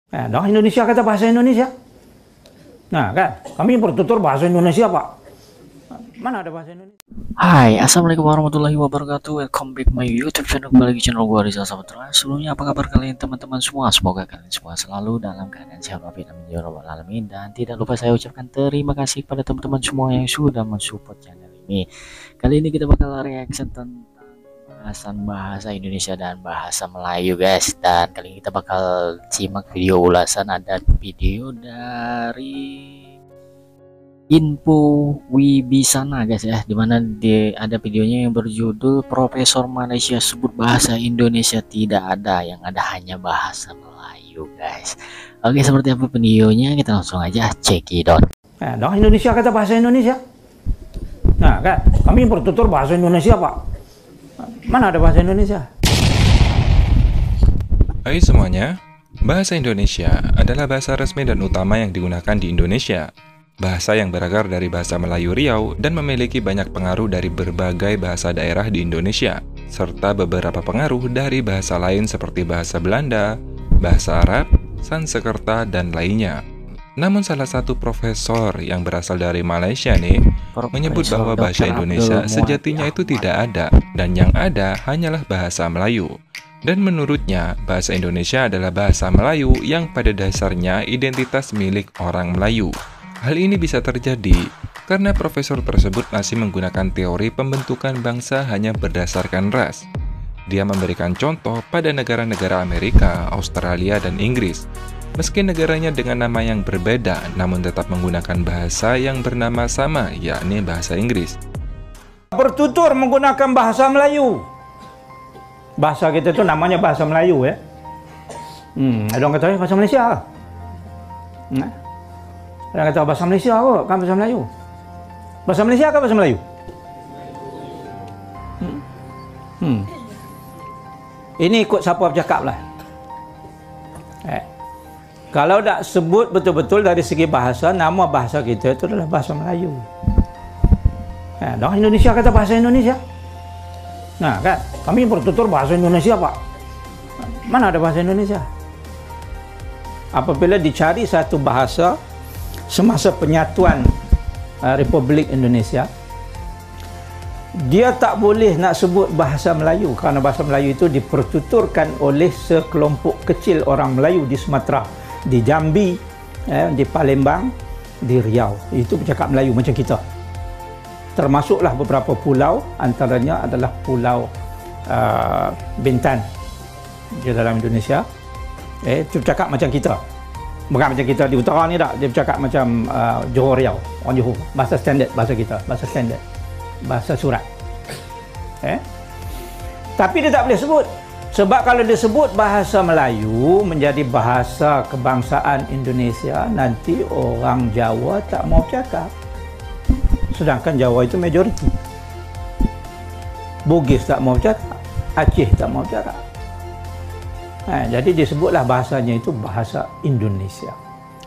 Dah Indonesia kata bahasa Indonesia. Nah kan, kami bertutur bahasa Indonesia Pak. Mana ada bahasa Indonesia? Hai, assalamualaikum warahmatullahi wabarakatuh. Welcome back my YouTube channel, kembali lagi channel gue Rizal Saputra. Sebelumnya apa kabar kalian teman-teman semua? Semoga kalian semua selalu dalam keadaan sehat walafiat, amin ya rabbal alamin. Dan tidak lupa saya ucapkan terima kasih kepada teman-teman semua yang sudah mensupport channel ini. Kali ini kita bakal reaction tentang bahasan bahasa Indonesia dan bahasa Melayu guys. Dan kali ini kita bakal simak video ulasan. Ada video dari Info Wibisana guys ya, dimana ada videonya yang berjudul Profesor Malaysia sebut bahasa Indonesia tidak ada, yang ada hanya bahasa Melayu guys. Oke, seperti apa videonya, kita langsung aja check it out. Dah Indonesia kata bahasa Indonesia. Nah kan, kami bertutur bahasa Indonesia Pak. Mana ada bahasa Indonesia? Hai semuanya, bahasa Indonesia adalah bahasa resmi dan utama yang digunakan di Indonesia. Bahasa yang berakar dari bahasa Melayu Riau dan memiliki banyak pengaruh dari berbagai bahasa daerah di Indonesia, serta beberapa pengaruh dari bahasa lain seperti bahasa Belanda, bahasa Arab, Sanskerta, dan lainnya. Namun salah satu profesor yang berasal dari Malaysia nih menyebut bahwa bahasa Indonesia sejatinya itu tidak ada, dan yang ada hanyalah bahasa Melayu. Dan menurutnya, bahasa Indonesia adalah bahasa Melayu yang pada dasarnya identitas milik orang Melayu. Hal ini bisa terjadi karena profesor tersebut masih menggunakan teori pembentukan bangsa hanya berdasarkan ras. Dia memberikan contoh pada negara-negara Amerika, Australia, dan Inggris. Meski negaranya dengan nama yang berbeda, namun tetap menggunakan bahasa yang bernama sama, yakni bahasa Inggris. Bertutur menggunakan bahasa Melayu. Bahasa kita itu namanya bahasa Melayu ya. Ada orang kata bahasa Malaysia. Ada kata bahasa Malaysia apa? Kan bahasa Melayu. Bahasa Malaysia ke bahasa Melayu? Ini ikut siapa bercakap lah. Kalau tak sebut betul-betul dari segi bahasa, nama bahasa kita itu adalah bahasa Melayu. Dah Indonesia kata bahasa Indonesia. Nah kan, kami bertutur bahasa Indonesia Pak. Mana ada bahasa Indonesia? Apabila dicari satu bahasa semasa penyatuan Republik Indonesia, dia tak boleh nak sebut bahasa Melayu kerana bahasa Melayu itu dipertuturkan oleh sekelompok kecil orang Melayu di Sumatera, di Jambi, di Palembang, di Riau. Itu bercakap Melayu macam kita. Termasuklah beberapa pulau, antaranya adalah Pulau Bintan di dalam Indonesia. Itu bercakap macam kita. Bukan macam kita di utara ni tak, dia bercakap macam Johor Riau, orang Johor. Bahasa standard bahasa kita, bahasa standard, bahasa surat. Tapi dia tak boleh sebut. Sebab kalau dia sebut bahasa Melayu menjadi bahasa kebangsaan Indonesia, nanti orang Jawa tak mau bercakap. Sedangkan Jawa itu majoriti. Bugis tak mau bercakap, Aceh tak mau bercakap. Jadi disebutlah bahasanya itu bahasa Indonesia.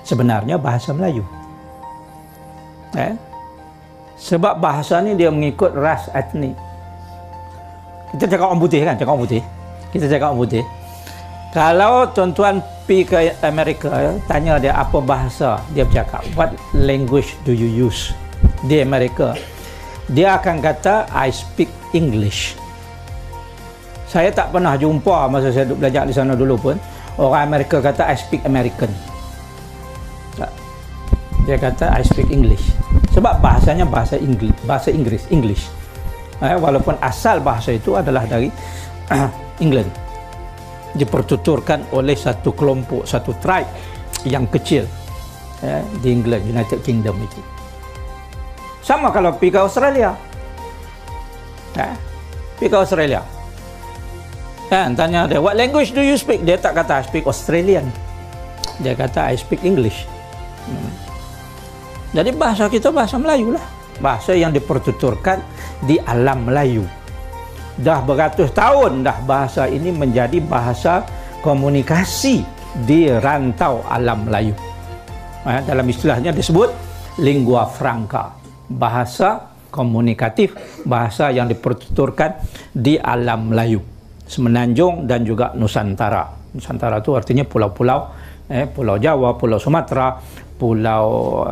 Sebenarnya bahasa Melayu. Sebab bahasa ni dia mengikut ras etnik. Kita cakap orang putih kan, cakap orang putih. Kita cakap orang putih. Kalau tuan-tuan pergi ke Amerika, tanya dia apa bahasa dia bercakap. What language do you use? Di Amerika, dia akan kata I speak English. Saya tak pernah jumpa masa saya belajar di sana dulu pun orang Amerika kata I speak American. Tak. Dia kata I speak English. Sebab bahasanya bahasa Inggris, English. Walaupun asal bahasa itu adalah dari England. Dipertuturkan oleh satu kelompok, satu tribe yang kecil di England, United Kingdom itu. Sama kalau pergi ke Australia. Pergi ke Australia. Tanya dia, what language do you speak? Dia tak kata I speak Australian. Dia kata I speak English. Jadi bahasa kita bahasa Melayu lah. Bahasa yang dipertuturkan di alam Melayu. Dah beratus tahun dah bahasa ini menjadi bahasa komunikasi di rantau alam Melayu. Dalam istilahnya disebut lingua franca. Bahasa komunikatif, bahasa yang dipertuturkan di alam Melayu. Semenanjung dan juga Nusantara. Nusantara itu artinya pulau-pulau Pulau Jawa, Pulau Sumatera, Pulau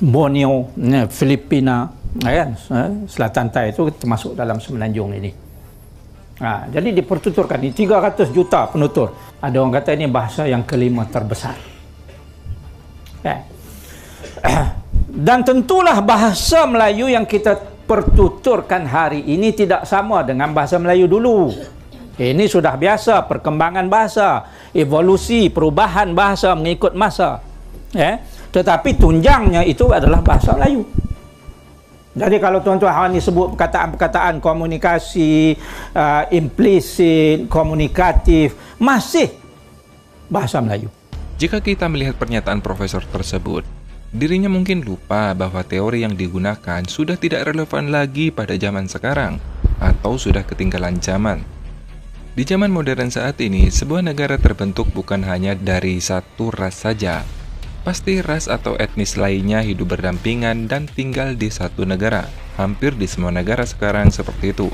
Borneo, Filipina, Selatan Thai itu termasuk dalam semenanjung ini. Jadi dipertuturkan di 300 juta penutur. Ada orang kata ini bahasa yang kelima terbesar. Dan tentulah bahasa Melayu yang kita pertuturkan hari ini tidak sama dengan bahasa Melayu dulu. Ini sudah biasa perkembangan bahasa, evolusi, perubahan bahasa mengikut masa. Tetapi tunjangnya itu adalah bahasa Melayu. Jadi kalau tuan-tuan hari ini sebut perkataan-perkataan komunikasi, implisit, komunikatif, masih bahasa Melayu. Jika kita melihat pernyataan profesor tersebut, dirinya mungkin lupa bahwa teori yang digunakan sudah tidak relevan lagi pada zaman sekarang, atau sudah ketinggalan zaman. Di zaman modern saat ini, sebuah negara terbentuk bukan hanya dari satu ras saja. Pasti ras atau etnis lainnya hidup berdampingan dan tinggal di satu negara. Hampir di semua negara sekarang seperti itu.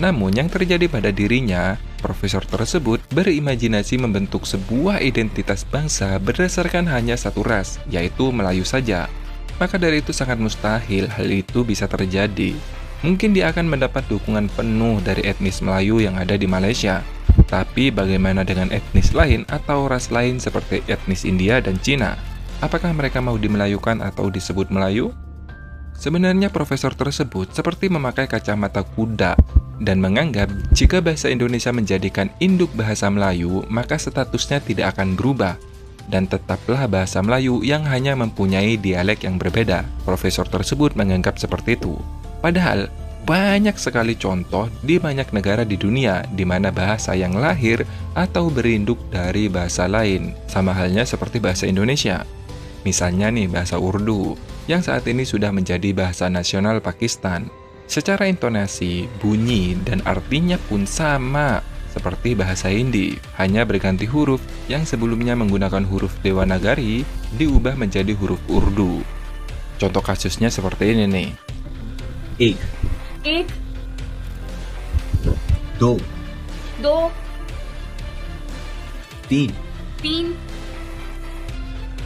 Namun yang terjadi pada dirinya, profesor tersebut berimajinasi membentuk sebuah identitas bangsa berdasarkan hanya satu ras, yaitu Melayu saja. Maka dari itu sangat mustahil hal itu bisa terjadi. Mungkin dia akan mendapat dukungan penuh dari etnis Melayu yang ada di Malaysia. Tapi bagaimana dengan etnis lain atau ras lain seperti etnis India dan Cina? Apakah mereka mau dimelayukan atau disebut Melayu? Sebenarnya profesor tersebut seperti memakai kacamata kuda dan menganggap jika bahasa Indonesia menjadikan induk bahasa Melayu, maka statusnya tidak akan berubah dan tetaplah bahasa Melayu yang hanya mempunyai dialek yang berbeda. Profesor tersebut menganggap seperti itu. Padahal, banyak sekali contoh di banyak negara di dunia di mana bahasa yang lahir atau berinduk dari bahasa lain, sama halnya seperti bahasa Indonesia. Misalnya nih bahasa Urdu, yang saat ini sudah menjadi bahasa nasional Pakistan. Secara intonasi, bunyi, dan artinya pun sama seperti bahasa Hindi, hanya berganti huruf yang sebelumnya menggunakan huruf Dewanagari diubah menjadi huruf Urdu. Contoh kasusnya seperti ini nih. एक एक दो दो तीन तीन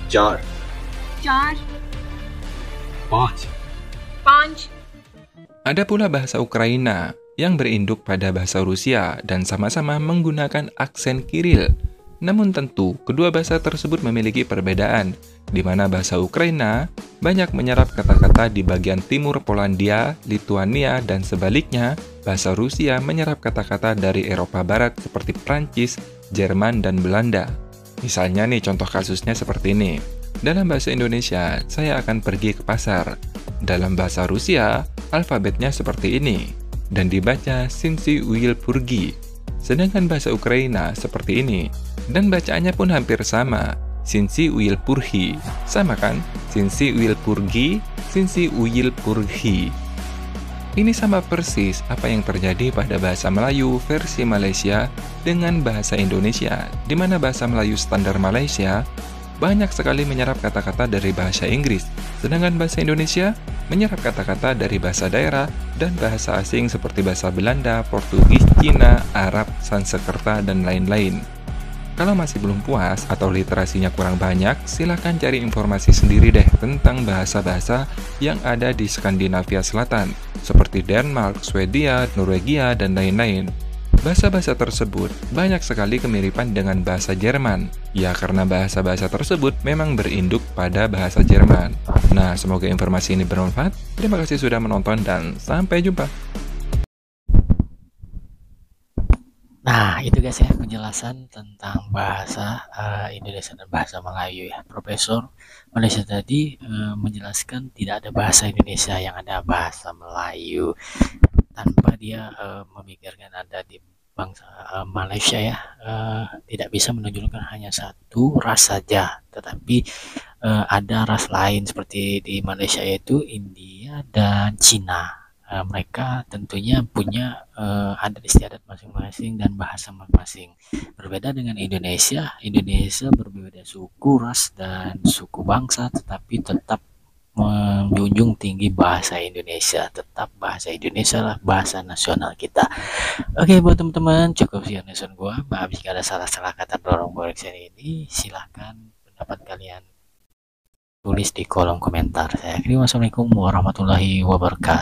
चार चार पाँच पाँच Ada pula bahasa Ukraina yang berinduk pada bahasa Rusia dan sama-sama menggunakan aksen Kiril. Namun tentu, kedua bahasa tersebut memiliki perbedaan, di mana bahasa Ukraina banyak menyerap kata-kata di bagian timur Polandia, Lituania, dan sebaliknya, bahasa Rusia menyerap kata-kata dari Eropa Barat seperti Prancis, Jerman, dan Belanda. Misalnya nih contoh kasusnya seperti ini. Dalam bahasa Indonesia, saya akan pergi ke pasar. Dalam bahasa Rusia, alfabetnya seperti ini, dan dibaca Sinsi Uyil Purgi. Sedangkan bahasa Ukraina seperti ini, dan bacaannya pun hampir sama, Sinsi Uyil Purhi. Sama kan? Sinsi Uyil Purgi, Sinsi Uyil Purhi. Ini sama persis apa yang terjadi pada bahasa Melayu versi Malaysia dengan bahasa Indonesia, di mana bahasa Melayu standar Malaysia banyak sekali menyerap kata-kata dari bahasa Inggris, sedangkan bahasa Indonesia menyerap kata-kata dari bahasa daerah dan bahasa asing seperti bahasa Belanda, Portugis, Cina, Arab, Sanskerta, dan lain-lain. Kalau masih belum puas atau literasinya kurang banyak, silakan cari informasi sendiri deh tentang bahasa-bahasa yang ada di Skandinavia Selatan, seperti Denmark, Swedia, Norwegia, dan lain-lain. Bahasa-bahasa tersebut banyak sekali kemiripan dengan bahasa Jerman. Ya, karena bahasa-bahasa tersebut memang berinduk pada bahasa Jerman. Nah, semoga informasi ini bermanfaat. Terima kasih sudah menonton dan sampai jumpa. Nah, itu guys ya penjelasan tentang bahasa Indonesia dan bahasa Melayu ya. Profesor Malaysia tadi menjelaskan tidak ada bahasa Indonesia, yang ada bahasa Melayu, tanpa dia memikirkan ada di bangsa Malaysia ya, tidak bisa menunjukkan hanya satu ras saja, tetapi ada ras lain seperti di Malaysia yaitu India dan Cina. Mereka tentunya punya adat istiadat masing-masing dan bahasa masing-masing. Berbeda dengan Indonesia, Indonesia berbeda suku, ras, dan suku bangsa, tetapi tetap menjunjung tinggi bahasa Indonesia. Tetap bahasa Indonesia lah bahasa nasional kita. Oke, buat teman-teman, cukup sekian lesson gua. Maaf jika ada salah-salah kata dorong koreksi ini. Silahkan pendapat kalian tulis di kolom komentar. Saya akhiri, wassalamualaikum warahmatullahi wabarakatuh.